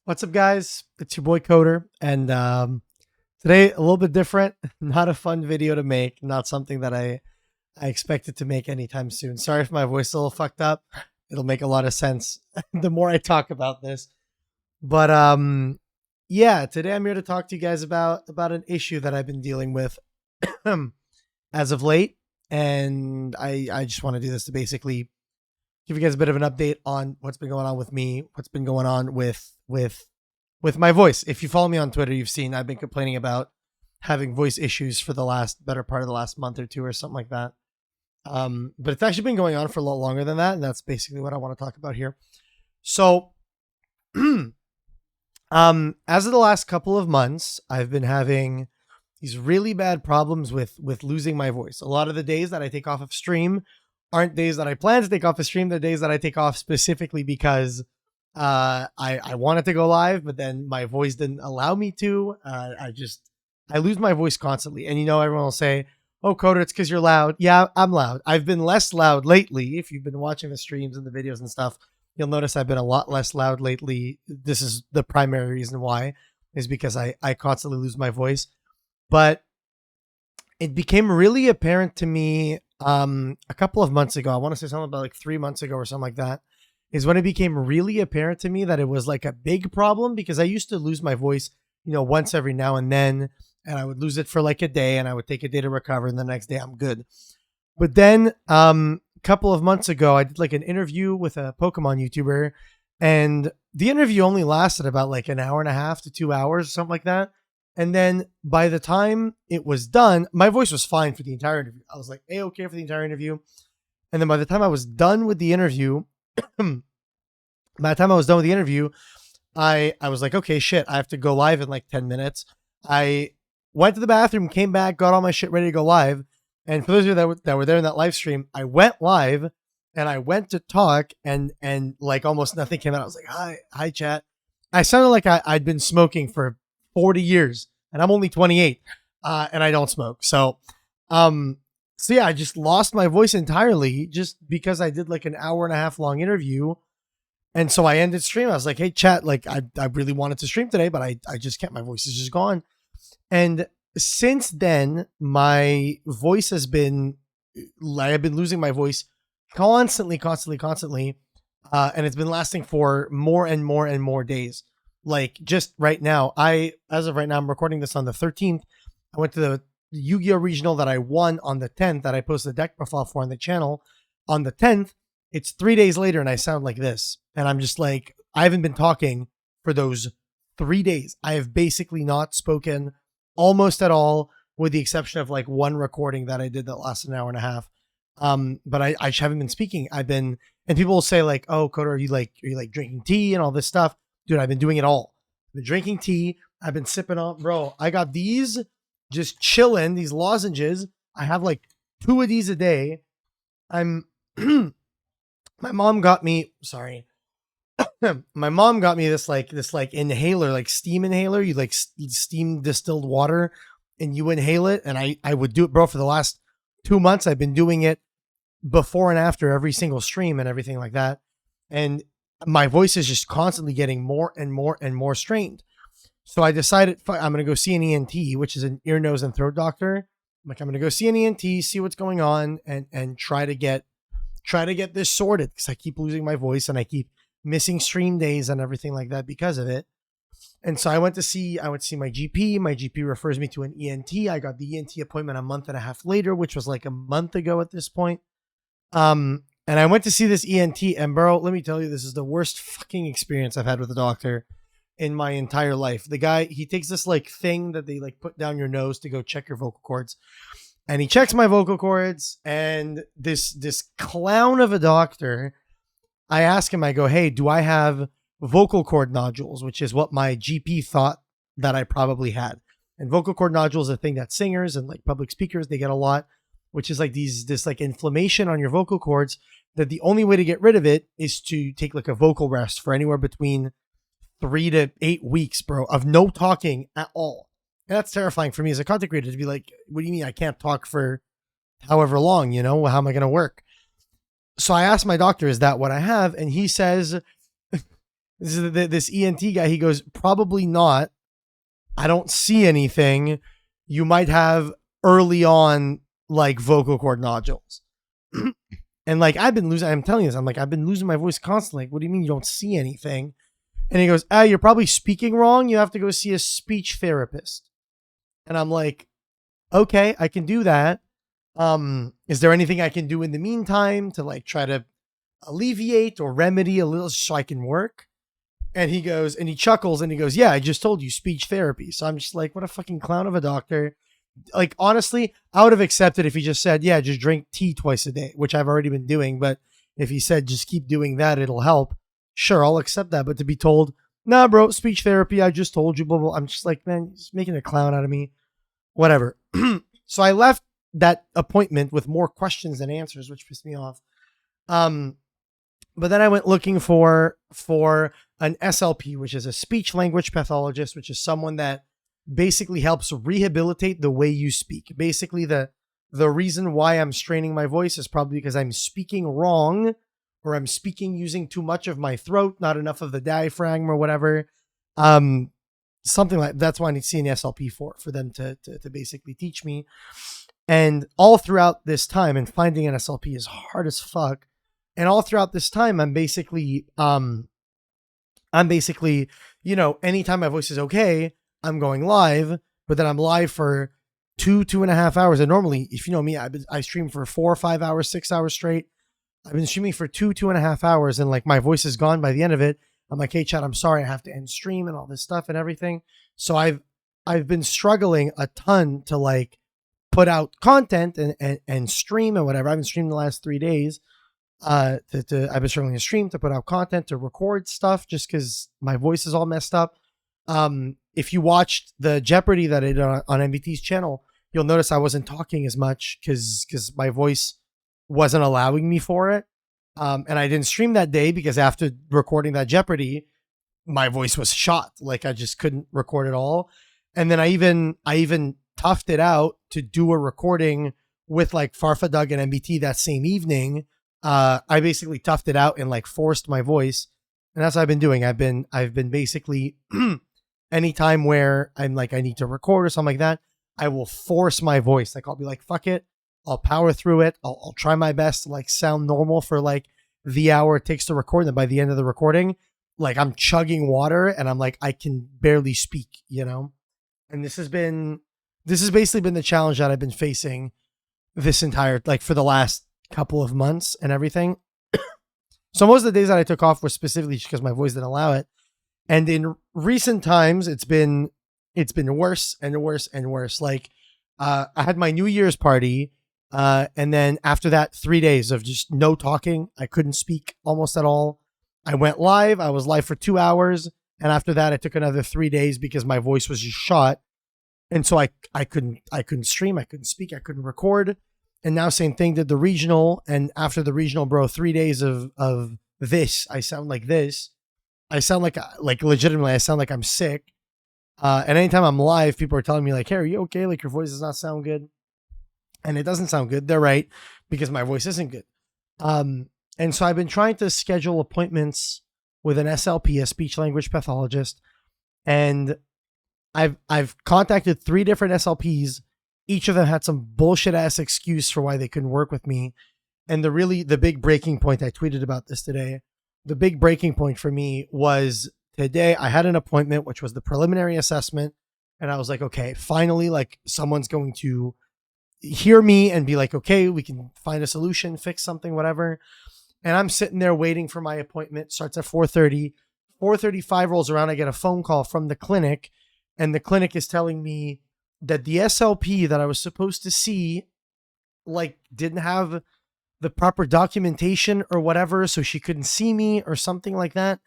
What's up, guys? It's your boy Coder, and today a little bit different. Not a fun video to make. Not something that I expected to make anytime soon. Sorry if my voice is a little fucked up. It'll make a lot of sense the more I talk about this. But yeah, today I'm here to talk to you guys about an issue that I've been dealing with as of late, and I just want to do this to basically give you guys a bit of an update on what's been going on with me, what's been going on with my voice. If you follow me on Twitter, you've seen I've been complaining about having voice issues for the last better part of the last month or two or something like that. But it's actually been going on for a lot longer than that, and that's basically what I want to talk about here. So, as of the last couple of months, I've been having these really bad problems with losing my voice. A lot of the days that I take off of stream aren't days that I plan to take off a stream. They're days that I take off specifically because I wanted to go live, but then my voice didn't allow me to. I lose my voice constantly, and everyone will say, "Oh, Coder, it's because you're loud." Yeah, I'm loud. I've been less loud lately. If you've been watching the streams and the videos and stuff, you'll notice I've been a lot less loud lately. This is the primary reason why, is because I constantly lose my voice. But it became really apparent to me a couple of months ago. I want to say something about like 3 months ago or something like that, is when it became really apparent to me that it was like a big problem, because I used to lose my voice, once every now and then, and I would lose it for like a day and I would take a day to recover, and the next day I'm good. But then a couple of months ago, I did like an interview with a Pokemon YouTuber, and the interview only lasted about like an hour and a half to 2 hours, something like that. And then by the time it was done, my voice was fine for the entire interview. I was like, okay for the entire interview. And then by the time I was done with the interview, I was like, okay, shit, I have to go live in like 10 minutes. I went to the bathroom, came back, got all my shit ready to go live. And for those of you that were there in that live stream, I went live and I went to talk, and like almost nothing came out. I was like, hi, chat. I sounded like I'd been smoking for 40 years, and I'm only 28, and I don't smoke. So yeah, I just lost my voice entirely just because I did like an hour and a half long interview. And so I ended stream. I was like, hey, chat, like I really wanted to stream today, but I just can't. My voice is just gone. And since then, my voice has been, I've been losing my voice constantly. And it's been lasting for more and more and more days. Like just right now, as of right now, I'm recording this on the 13th. I went to the Yu-Gi-Oh! Regional that I won on the 10th, that I posted a deck profile for on the channel on the 10th. It's 3 days later and I sound like this. And I'm just like, I haven't been talking for those 3 days. I have basically not spoken almost at all, with the exception of like one recording that I did that lasted an hour and a half. But I just haven't been speaking. And people will say like, oh, Coder, are you like drinking tea and all this stuff? Dude, I've been doing it all. I've been drinking tea. I've been sipping on, bro. I got these just chilling, these lozenges. I have like 2 of these a day. I'm, my mom got me, sorry. My mom got me this inhaler, like steam inhaler. You like steam distilled water and you inhale it. And I would do it, bro, for the last 2 months. I've been doing it before and after every single stream and everything like that. And my voice is just constantly getting more and more and more strained. So I decided I'm going to go see an ENT, which is an ear, nose, and throat doctor. I'm going to go see an ENT, see what's going on, and try to get this sorted, because I keep losing my voice and I keep missing stream days and everything like that because of it. And so I went to see my GP. My GP refers me to an ENT. I got the ENT appointment a month and a half later, which was like a month ago at this point. And I went to see this ENT, and bro, let me tell you, this is the worst fucking experience I've had with a doctor in my entire life. The guy, he takes this like thing that they like put down your nose to go check your vocal cords. And he checks my vocal cords, and this clown of a doctor, I ask him, I go, hey, do I have vocal cord nodules, which is what my GP thought that I probably had. And vocal cord nodules are a thing that singers and like public speakers, they get a lot, which is like this like inflammation on your vocal cords, that the only way to get rid of it is to take like a vocal rest for anywhere between 3 to 8 weeks, bro, of no talking at all. And that's terrifying for me as a content creator to be like, what do you mean I can't talk for however long, how am I going to work? So I asked my doctor, is that what I have? And he says, this ENT guy. He goes, probably not. I don't see anything. You might have early on like vocal cord nodules. And like I'm telling you this, I've been losing my voice constantly. Like, what do you mean you don't see anything? And he goes, you're probably speaking wrong. You have to go see a speech therapist. And I'm like, okay, I can do that. Is there anything I can do in the meantime to like try to alleviate or remedy a little so I can work? And he goes, and he chuckles and he goes, yeah, I just told you speech therapy. So I'm just like, what a fucking clown of a doctor. Like, honestly, I would have accepted if he just said, yeah, just drink tea twice a day, which I've already been doing. But if he said, just keep doing that, it'll help. Sure, I'll accept that. But to be told, nah, bro, speech therapy, I just told you, blah, blah. I'm just like, man, he's making a clown out of me. Whatever. So I left that appointment with more questions than answers, which pissed me off. But then I went looking for an SLP, which is a speech language pathologist, which is someone that basically helps rehabilitate the way you speak. Basically, the reason why I'm straining my voice is probably because I'm speaking wrong, or I'm speaking using too much of my throat, not enough of the diaphragm or whatever. Something like that's why I need to see an SLP for them to basically teach me. And all throughout this time, and finding an SLP is hard as fuck. And all throughout this time, I'm basically, anytime my voice is okay, I'm going live, but then I'm live for 2.5 hours. And normally, if you know me, I stream for 4 or 5 hours, 6 hours straight. I've been streaming for 2.5 hours, and like my voice is gone by the end of it. I'm like, hey, chat, I'm sorry, I have to end stream and all this stuff and everything. So I've been struggling a ton to like put out content and stream and whatever. I've been streaming the last 3 days. I've been struggling to stream, to put out content, to record stuff, just because my voice is all messed up. If you watched the Jeopardy that I did on MBT's channel, you'll notice I wasn't talking as much because my voice wasn't allowing me for it. And I didn't stream that day because after recording that Jeopardy, my voice was shot. Like I just couldn't record at all. And then I even toughed it out to do a recording with like Farfa Doug and MBT that same evening. I basically toughed it out and like forced my voice. And that's what I've been doing. I've been basically anytime where I'm like, I need to record or something like that, I will force my voice. Like I'll be like, fuck it. I'll power through it. I'll try my best to like sound normal for like the hour it takes to record. And by the end of the recording, like I'm chugging water and I'm like, I can barely speak, you know? And this has basically been the challenge that I've been facing this entire, like for the last couple of months and everything. So most of the days that I took off were specifically because my voice didn't allow it. And in recent times, it's been worse and worse and worse. Like, I had my New Year's party. And then after that, 3 days of just no talking. I couldn't speak almost at all. I went live. I was live for 2 hours. And after that, I took another 3 days because my voice was just shot. And so I couldn't stream. I couldn't speak. I couldn't record. And now same thing, did the regional. And after the regional, bro, 3 days of this, I sound like this. I sound like legitimately, I sound like I'm sick. And anytime I'm live, people are telling me like, hey, are you okay? Like your voice does not sound good. And it doesn't sound good. They're right, because my voice isn't good. And so I've been trying to schedule appointments with an SLP, a speech language pathologist. And I've contacted 3 different SLPs. Each of them had some bullshit ass excuse for why they couldn't work with me. And the big breaking point, I tweeted about this today. The big breaking point for me was today I had an appointment, which was the preliminary assessment. And I was like, okay, finally, like someone's going to hear me and be like, okay, we can find a solution, fix something, whatever. And I'm sitting there waiting for my appointment. Starts at 4:30. 4:35 rolls around. I get a phone call from the clinic, and the clinic is telling me that the SLP that I was supposed to see, like, didn't have the proper documentation or whatever, so she couldn't see me or something like that.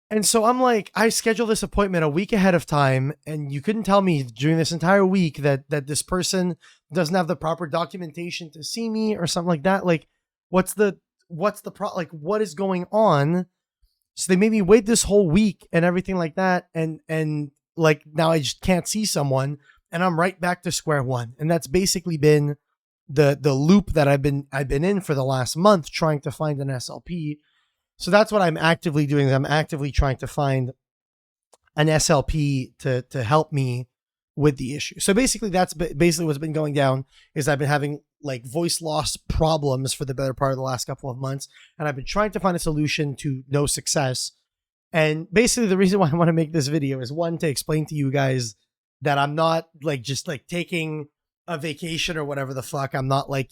And so I'm like, I scheduled this appointment a week ahead of time, and you couldn't tell me during this entire week that this person doesn't have the proper documentation to see me or something like that. Like, what's the like, what is going on? So they made me wait this whole week and everything like that. And like, now I just can't see someone, and I'm right back to square one. And that's basically been the loop that I've been in for the last month, trying to find an SLP. So that's what I'm actively doing. I'm actively trying to find an SLP to help me with the issue. So basically, that's basically what's been going down. Is I've been having like voice loss problems for the better part of the last couple of months, and I've been trying to find a solution to no success. And basically, the reason why I want to make this video is one, to explain to you guys that I'm not like just like taking a vacation or whatever the fuck. I'm not like,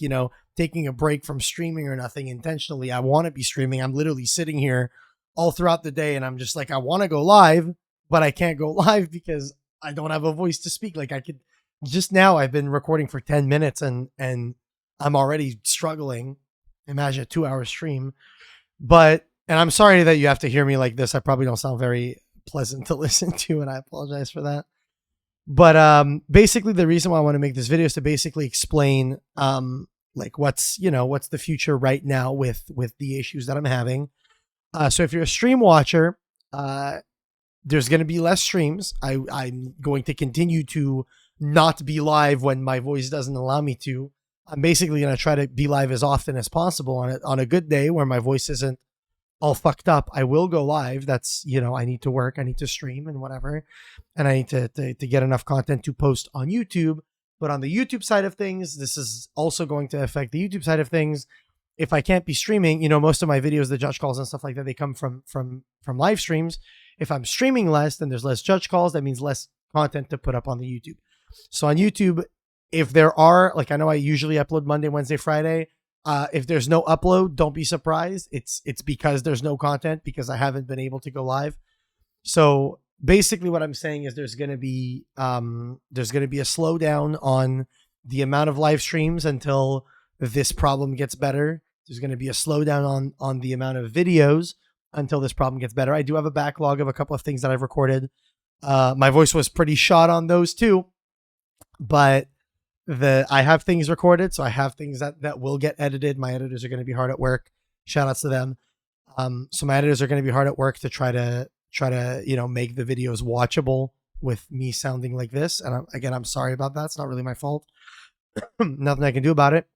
taking a break from streaming or nothing intentionally. I want to be streaming. I'm literally sitting here all throughout the day and I'm just like, I want to go live, but I can't go live because I don't have a voice to speak. Like, I could just now, I've been recording for 10 minutes and I'm already struggling. Imagine a 2-hour stream. And I'm sorry that you have to hear me like this. I probably don't sound very pleasant to listen to, and I apologize for that. But basically, the reason why I want to make this video is to basically explain like what's the future right now with the issues that I'm having. So if you're a stream watcher, there's going to be less streams. I'm going to continue to not be live when my voice doesn't allow me to. I'm basically going to try to be live as often as possible on a good day where my voice isn't all fucked up. I will go live. That's, I need to work, I need to stream and whatever. And I need to get enough content to post on YouTube. But on the YouTube side of things, this is also going to affect the YouTube side of things. If I can't be streaming, most of my videos, the judge calls and stuff like that, they come from live streams. If I'm streaming less, then there's less judge calls. That means less content to put up on the YouTube. So on YouTube, if there are, like, I know I usually upload Monday, Wednesday, Friday. If there's no upload, don't be surprised. It's because there's no content, because I haven't been able to go live. So basically what I'm saying is there's going to be a slowdown on the amount of live streams until this problem gets better. There's going to be a slowdown on the amount of videos until this problem gets better. I do have a backlog of a couple of things that I've recorded. My voice was pretty shot on those too, but I have things recorded, so I have things that will get edited. My editors are going to be hard at work. Shout outs to them. So my editors are going to be hard at work to try to make the videos watchable with me sounding like this. And I'm sorry about that. It's not really my fault. Nothing I can do about it.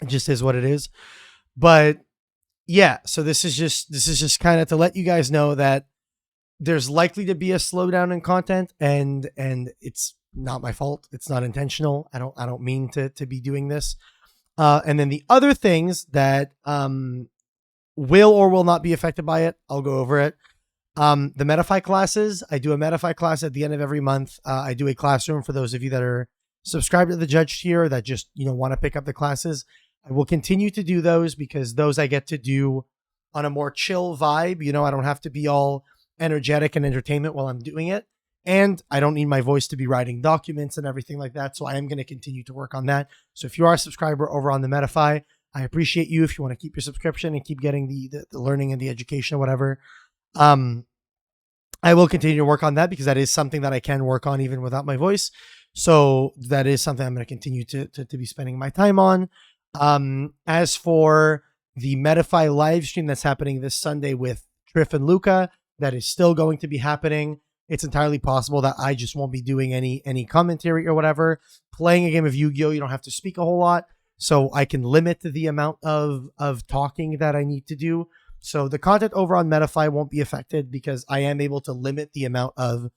It just is what it is. But yeah, so this is just kind of to let you guys know that there's likely to be a slowdown in content, and it's not my fault. It's not intentional. I don't mean to be doing this. And then the other things that will or will not be affected by it, I'll go over it. The Medify classes, I do a Medify class at the end of every month. I do a classroom for those of you that are subscribed to the judge tier that just, want to pick up the classes. I will continue to do those because those I get to do on a more chill vibe. I don't have to be all energetic and entertainment while I'm doing it. And I don't need my voice to be writing documents and everything like that. So I am going to continue to work on that. So if you are a subscriber over on the Medify, I appreciate you. If you want to keep your subscription and keep getting the learning and the education or whatever, I will continue to work on that because that is something that I can work on even without my voice. So that is something I'm going to continue to be spending my time on. As for the Medify live stream that's happening this Sunday with Triff and Luca, that is still going to be happening. It's entirely possible that I just won't be doing any commentary or whatever. Playing a game of Yu-Gi-Oh! You don't have to speak a whole lot, so I can limit the amount of talking that I need to do. So the content over on Medify won't be affected because I am able to limit the amount of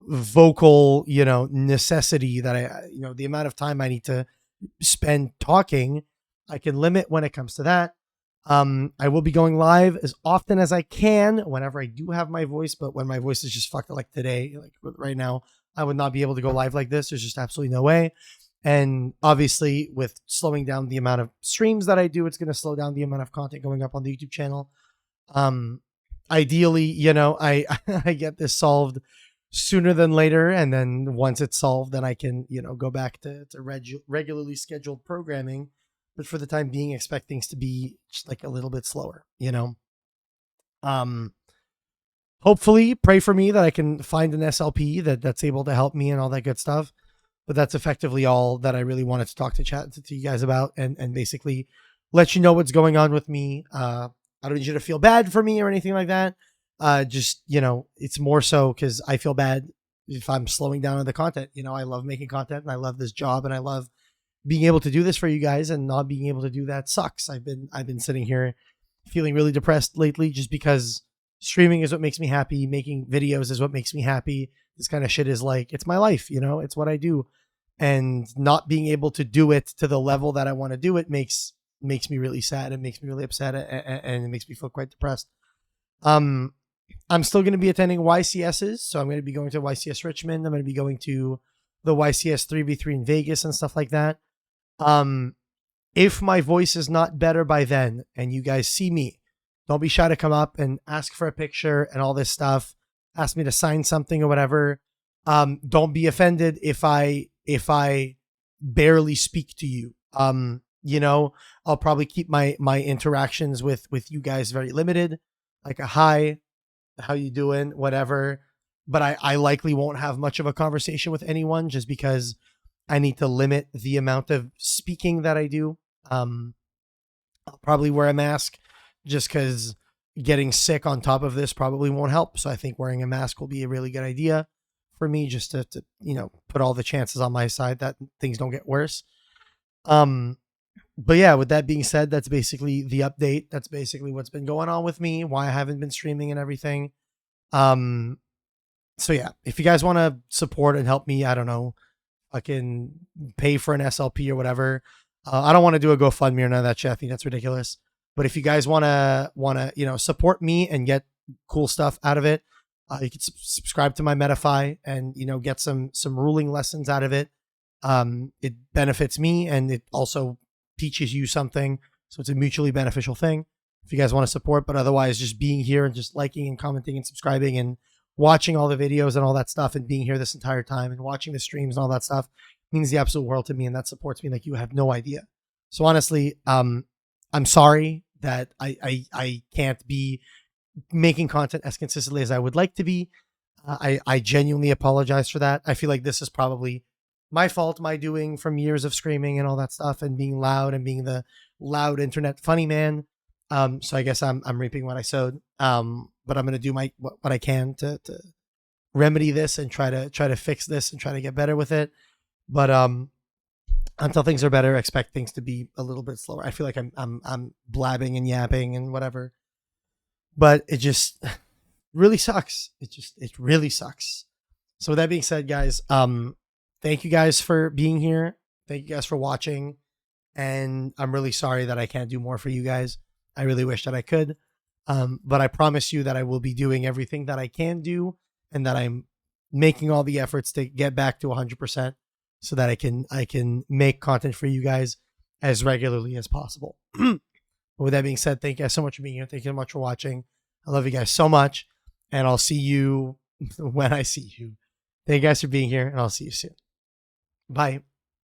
vocal, necessity that the amount of time I need to spend talking. I can limit when it comes to that. I will be going live as often as I can whenever I do have my voice, but when my voice is just fucked, like today, like right now, I would not be able to go live like this. There's just absolutely no way. And obviously with slowing down the amount of streams that I do, it's going to slow down the amount of content going up on the YouTube channel. Ideally, I get this solved sooner than later. And then once it's solved, then I can, go back to regularly scheduled programming. But for the time being, expect things to be just like a little bit slower, hopefully pray for me that I can find an SLP that's able to help me and all that good stuff. But that's effectively all that I really wanted to talk to you guys about and basically let you know what's going on with me. I don't need you to feel bad for me or anything like that. Just, it's more so because I feel bad if I'm slowing down on the content. I love making content and I love this job and I love being able to do this for you guys, and not being able to do that sucks. I've been sitting here feeling really depressed lately just because streaming is what makes me happy. Making videos is what makes me happy. This kind of shit is like, it's my life, it's what I do. And not being able to do it to the level that I want to do it makes me really sad. It makes me really upset, and it makes me feel quite depressed. I'm still going to be attending YCSs. So I'm going to be going to YCS Richmond. I'm going to be going to the YCS 3v3 in Vegas and stuff like that. If my voice is not better by then and you guys see me, don't be shy to come up and ask for a picture and all this stuff. Ask me to sign something or whatever. Don't be offended if I barely speak to you. I'll probably keep my interactions with you guys very limited, like a hi, how you doing, whatever. But I likely won't have much of a conversation with anyone just because I need to limit the amount of speaking that I do. I'll probably wear a mask just because getting sick on top of this probably won't help. So I think wearing a mask will be a really good idea for me, just to put all the chances on my side that things don't get worse. But yeah, with that being said, that's basically the update. That's basically what's been going on with me, why I haven't been streaming and everything. So yeah, if you guys want to support and help me, I don't know, I can pay for an SLP or whatever. I don't want to do a GoFundMe or none of that shit. I think that's ridiculous. But if you guys want to support me and get cool stuff out of it, you can subscribe to my Metafy and, get some ruling lessons out of it. It benefits me and it also teaches you something. So it's a mutually beneficial thing if you guys want to support, but otherwise just being here and just liking and commenting and subscribing and watching all the videos and all that stuff and being here this entire time and watching the streams and all that stuff means the absolute world to me. And that supports me like you have no idea. So honestly, I'm sorry that I can't be making content as consistently as I would like to be. I genuinely apologize for that. I feel like this is probably my fault, my doing from years of screaming and all that stuff and being loud and being the loud internet funny man. So I guess I'm reaping what I sowed. But I'm going to do what I can to remedy this and try to fix this and try to get better with it. But until things are better, expect things to be a little bit slower. I feel like I'm blabbing and yapping and whatever, but it just really sucks. It really sucks. So with that being said, guys, thank you guys for being here. Thank you guys for watching. And I'm really sorry that I can't do more for you guys. I really wish that I could. But I promise you that I will be doing everything that I can do and that I'm making all the efforts to get back to 100% so that I can make content for you guys as regularly as possible. But with that being said, thank you guys so much for being here. Thank you so much for watching. I love you guys so much, and I'll see you when I see you. Thank you guys for being here, and I'll see you soon. Bye.